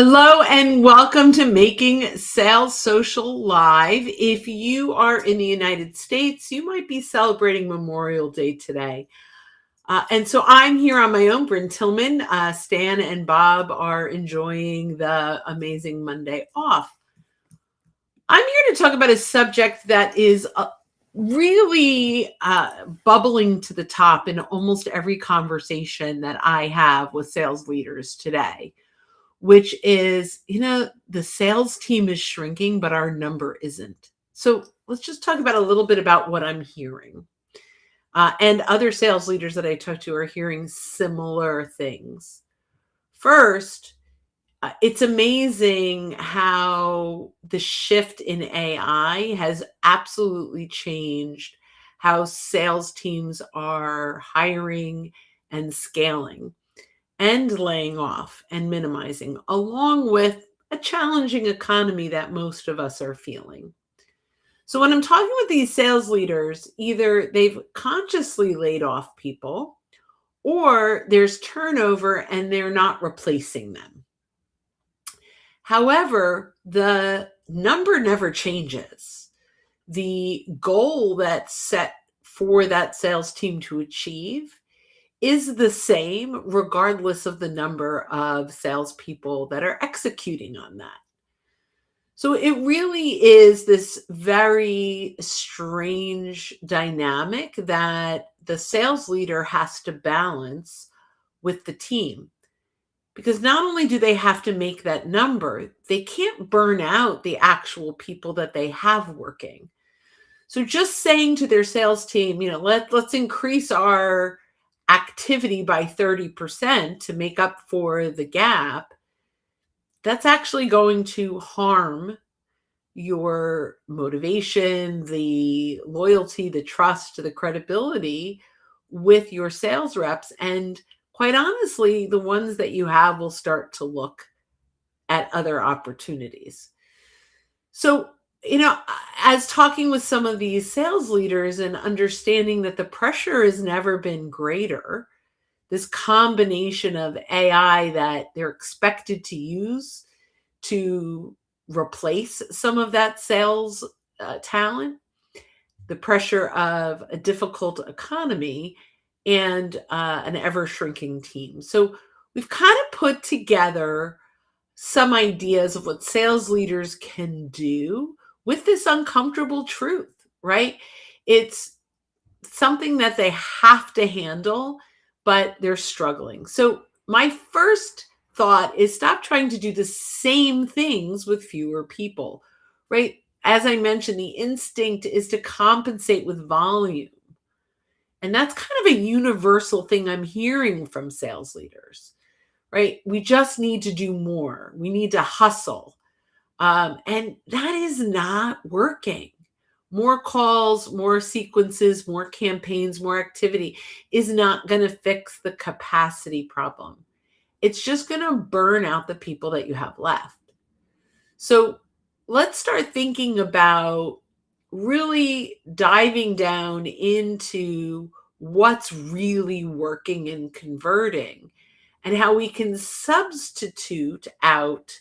Hello and welcome to Making Sales Social Live. If you are in the United States, you might be celebrating Memorial Day today. And so I'm here on my own. Bryn Tillman, Stan, and Bob are enjoying the amazing Monday off. I'm here to talk about a subject that is really bubbling to the top in almost every conversation that I have with sales leaders today, which is, the sales team is shrinking, but our number isn't. So let's just talk about a little bit about what I'm hearing. And other sales leaders that I talk to are hearing similar things. First, it's amazing how the shift in AI has absolutely changed how sales teams are hiring and scaling and laying off and minimizing, along with a challenging economy that most of us are feeling. So, when I'm talking with these sales leaders, either they've consciously laid off people or there's turnover and they're not replacing them. However, the number never changes. The goal that's set for that sales team to achieve is the same regardless of the number of salespeople that are executing on that. So it really is this very strange dynamic that the sales leader has to balance with the team. Because not only do they have to make that number, they can't burn out the actual people that they have working. So just saying to their sales team, let's increase our activity by 30% to make up for the gap, that's actually going to harm your motivation, the loyalty, the trust, the credibility with your sales reps. And quite honestly, the ones that you have will start to look at other opportunities. So, as talking with some of these sales leaders and understanding that the pressure has never been greater, this combination of AI that they're expected to use to replace some of that sales talent, the pressure of a difficult economy, and an ever shrinking team. So, we've kind of put together some ideas of what sales leaders can do with this uncomfortable truth, right? It's something that they have to handle, but they're struggling. So, my first thought is stop trying to do the same things with fewer people, right? As I mentioned, the instinct is to compensate with volume. And that's kind of a universal thing I'm hearing from sales leaders, right? We just need to do more. We need to hustle. And that is not working. More calls, more sequences, more campaigns, more activity is not going to fix the capacity problem. It's just going to burn out the people that you have left. So let's start thinking about really diving down into what's really working and converting and how we can substitute out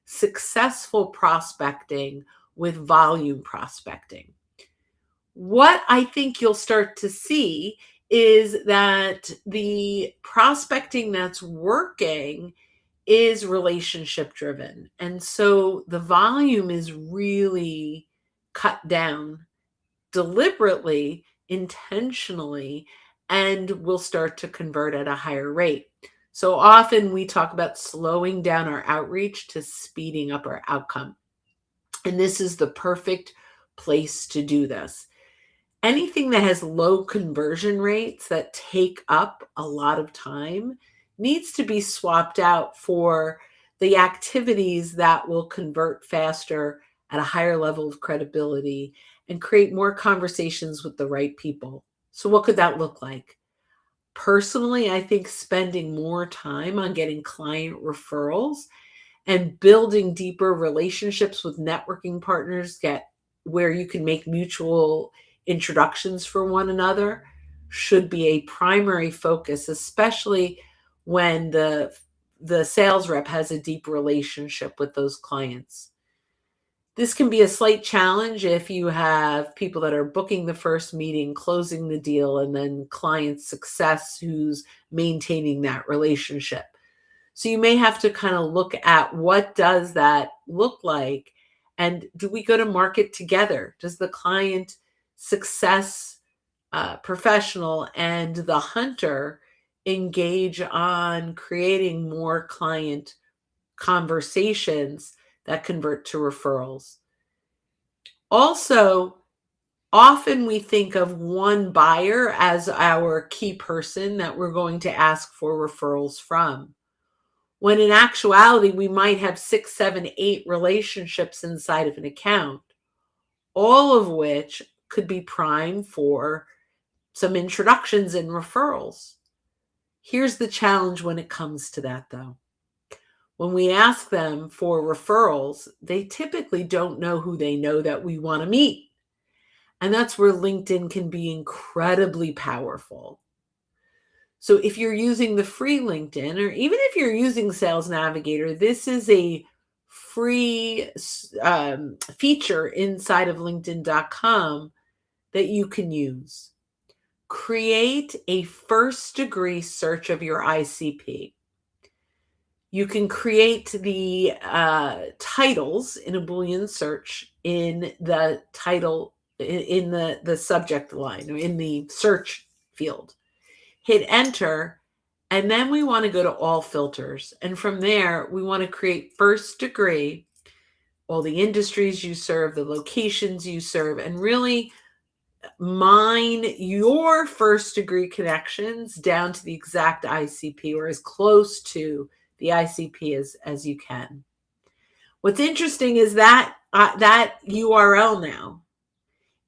successful prospecting with volume prospecting. What I think you'll start to see is that the prospecting that's working is relationship driven. And so the volume is really cut down deliberately, intentionally, and will start to convert at a higher rate. So often we talk about slowing down our outreach to speeding up our outcome. And this is the perfect place to do this. Anything that has low conversion rates that take up a lot of time needs to be swapped out for the activities that will convert faster at a higher level of credibility and create more conversations with the right people. So, what could that look like? Personally, I think spending more time on getting client referrals and building deeper relationships with networking partners where you can make mutual introductions for one another should be a primary focus, especially when the the sales rep has a deep relationship with those clients. This can be a slight challenge if you have people that are booking the first meeting, closing the deal, and then client success who's maintaining that relationship. So you may have to kind of look at what does that look like, and do we go to market together? Does the client success professional and the hunter engage on creating more client conversations that convert to referrals? Also, often we think of one buyer as our key person that we're going to ask for referrals from, when in actuality, we might have 6, 7, 8 relationships inside of an account, all of which could be prime for some introductions and referrals. Here's the challenge when it comes to that, though. When we ask them for referrals, they typically don't know who they know that we want to meet. And that's where LinkedIn can be incredibly powerful. So if you're using the free LinkedIn, or even if you're using Sales Navigator, this is a free feature inside of LinkedIn.com that you can use. Create a first degree search of your ICP. You can create the titles in a Boolean search in the title, in the subject line, or in the search field. Hit enter, and then we want to go to all filters. And from there, we want to create first degree, all the industries you serve, the locations you serve, and really mine your first degree connections down to the exact ICP, or as close to the ICP as you can. What's interesting is that that URL now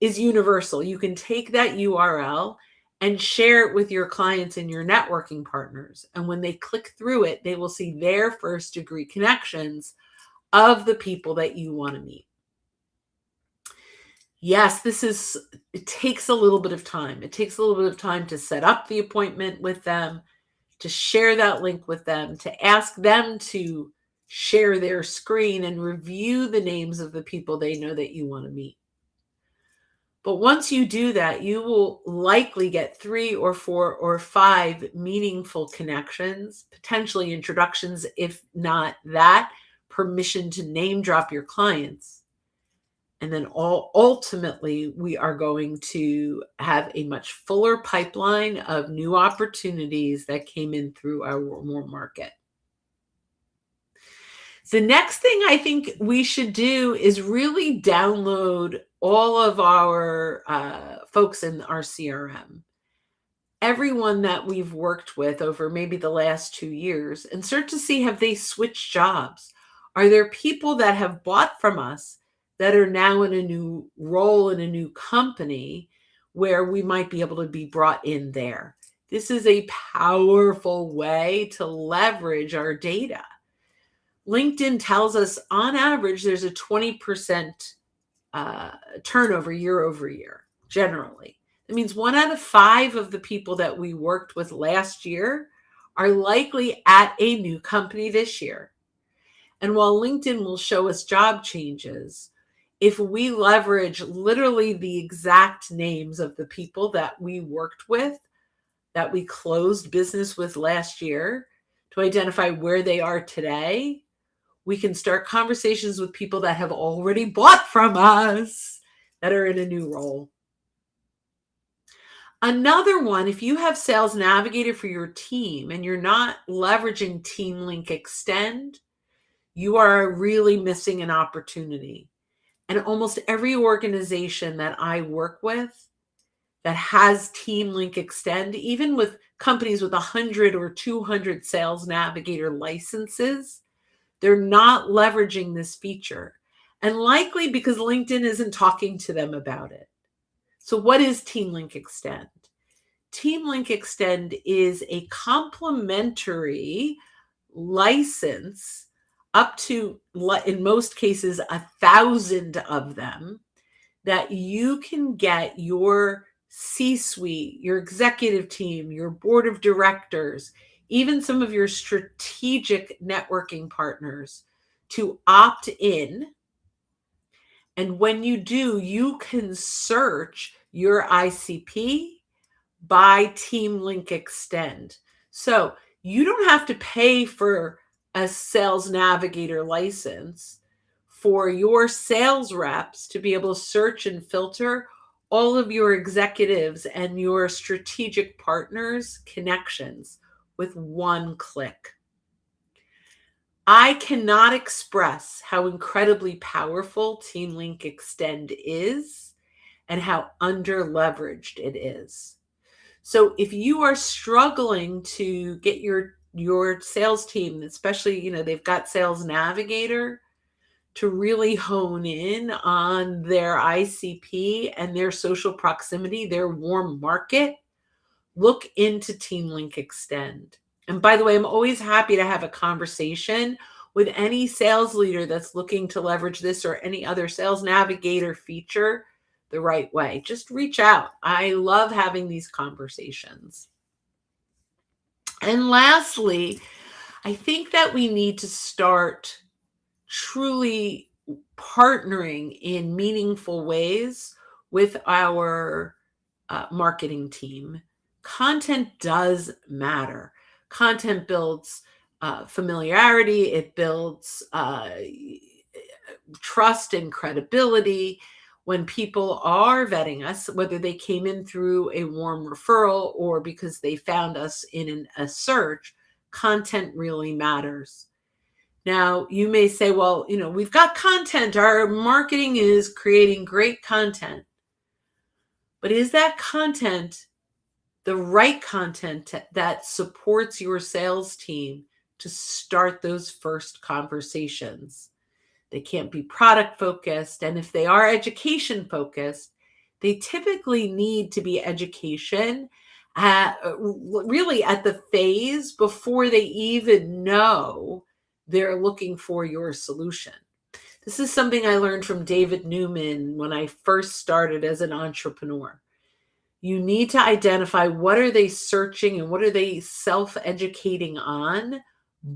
is universal. You can take that URL and share it with your clients and your networking partners. And when they click through it, they will see their first degree connections of the people that you want to meet. Yes, it takes a little bit of time. It takes a little bit of time to set up the appointment with them, to share that link with them, to ask them to share their screen and review the names of the people they know that you want to meet. But once you do that, you will likely get 3 or 4 or 5 meaningful connections, potentially introductions, if not that, permission to name drop your clients. And then ultimately, we are going to have a much fuller pipeline of new opportunities that came in through our warm market. The next thing I think we should do is really download all of our folks in our CRM, everyone that we've worked with over maybe the last 2 years, and start to see, have they switched jobs? Are there people that have bought from us that are now in a new role in a new company where we might be able to be brought in there? This is a powerful way to leverage our data. LinkedIn tells us on average there's a 20% turnover year over year, generally. That means 1 out of 5 of the people that we worked with last year are likely at a new company this year. And while LinkedIn will show us job changes, if we leverage literally the exact names of the people that we worked with, that we closed business with last year, to identify where they are today, we can start conversations with people that have already bought from us that are in a new role. Another one, if you have Sales Navigator for your team and you're not leveraging TeamLink Extend, you are really missing an opportunity. And almost every organization that I work with that has TeamLink Extend, even with companies with 100 or 200 Sales Navigator licenses, they're not leveraging this feature, and likely because LinkedIn isn't talking to them about it. So what is TeamLink Extend? TeamLink Extend is a complimentary license up to, in most cases, 1,000 of them, that you can get your C-suite, your executive team, your board of directors even some of your strategic networking partners to opt in. And when you do, you can search your ICP by TeamLink Extend. So you don't have to pay for a Sales Navigator license for your sales reps to be able to search and filter all of your executives and your strategic partners' connections with one click. I cannot express how incredibly powerful TeamLink Extend is and how under-leveraged it is. So if you are struggling to get your sales team, especially, they've got Sales Navigator, to really hone in on their ICP and their social proximity, their warm market, look into TeamLink Extend. And by the way, I'm always happy to have a conversation with any sales leader that's looking to leverage this or any other Sales Navigator feature the right way. Just reach out. I love having these conversations. And lastly, I think that we need to start truly partnering in meaningful ways with our marketing team. Content does matter. Content builds familiarity. It builds trust and credibility. When people are vetting us, whether they came in through a warm referral or because they found us in a search, content really matters. Now, you may say, well, we've got content. Our marketing is creating great content. But is that content the right content that supports your sales team to start those first conversations? They can't be product focused. And if they are education focused, they typically need to be education really at the phase before they even know they're looking for your solution. This is something I learned from David Newman when I first started as an entrepreneur. You need to identify what are they searching and what are they self-educating on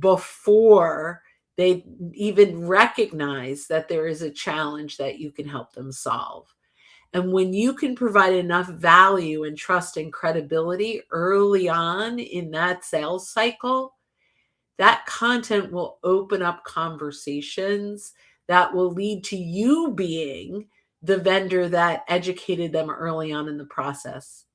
before they even recognize that there is a challenge that you can help them solve. And when you can provide enough value and trust and credibility early on in that sales cycle, that content will open up conversations that will lead to you being the vendor that educated them early on in the process.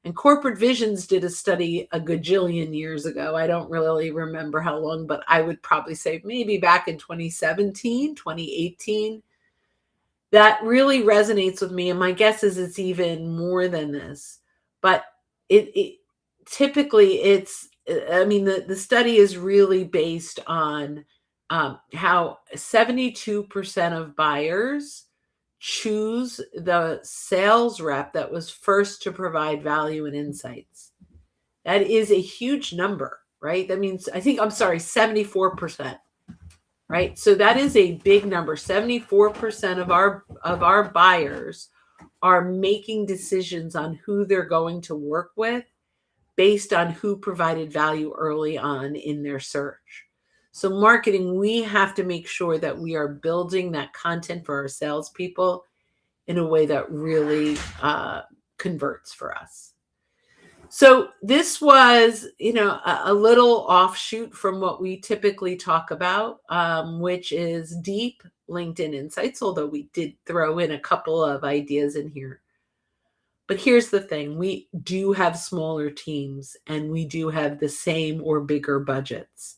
And Corporate Visions did a study a gajillion years ago. I don't really remember how long, but I would probably say maybe back in 2017, 2018. That really resonates with me. And my guess is it's even more than this. But typically the study is really based on how 72% of buyers choose the sales rep that was first to provide value and insights. That is a huge number, right? That means, 74%, right? So that is a big number. 74% of our buyers are making decisions on who they're going to work with based on who provided value early on in their search. So marketing, we have to make sure that we are building that content for our salespeople in a way that really converts for us. So this was, a little offshoot from what we typically talk about, which is deep LinkedIn insights, although we did throw in a couple of ideas in here. But here's the thing. We do have smaller teams and we do have the same or bigger budgets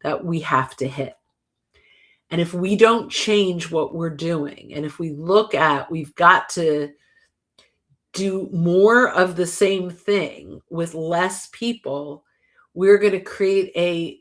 that we have to hit. And if we don't change what we're doing, and if we look at, we've got to do more of the same thing with less people, we're going to create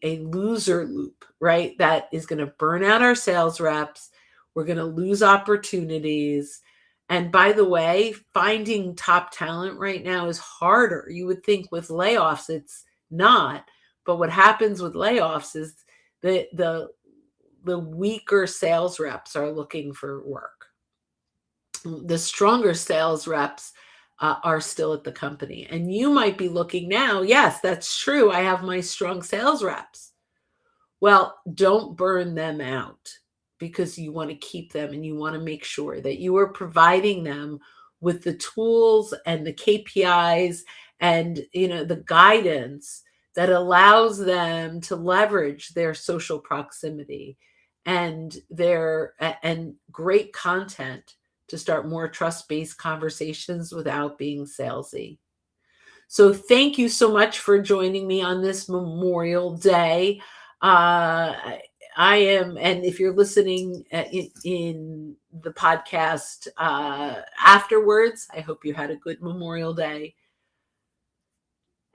a loser loop, right? That is going to burn out our sales reps. We're going to lose opportunities. And by the way, finding top talent right now is harder. You would think with layoffs, it's not. But what happens with layoffs is the weaker sales reps are looking for work. The stronger sales reps are still at the company. And you might be looking now, yes, that's true. I have my strong sales reps. Well, don't burn them out, because you want to keep them and you want to make sure that you are providing them with the tools and the KPIs and the guidance that allows them to leverage their social proximity and and great content to start more trust-based conversations without being salesy. So thank you so much for joining me on this Memorial Day. I am, and if you're listening in the podcast afterwards, I hope you had a good Memorial Day.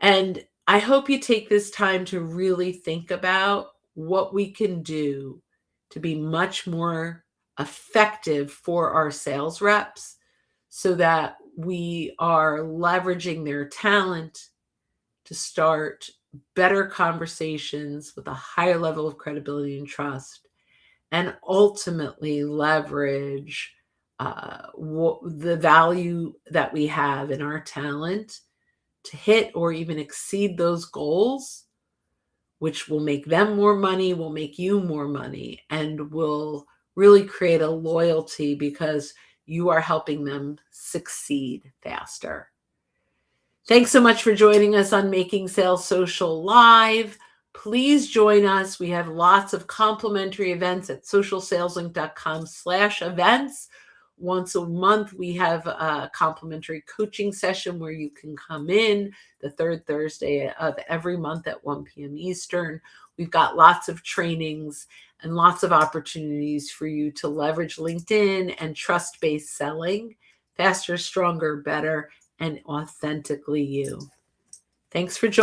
And I hope you take this time to really think about what we can do to be much more effective for our sales reps, so that we are leveraging their talent to start better conversations with a higher level of credibility and trust, and ultimately leverage the value that we have in our talent to hit or even exceed those goals, which will make them more money, will make you more money, and will really create a loyalty because you are helping them succeed faster. Thanks so much for joining us on Making Sales Social Live. Please join us. We have lots of complimentary events at socialsaleslink.com/events. Once a month, we have a complimentary coaching session where you can come in the third Thursday of every month at 1 p.m. Eastern. We've got lots of trainings and lots of opportunities for you to leverage LinkedIn and trust-based selling, faster, stronger, better, and authentically you. Thanks for joining.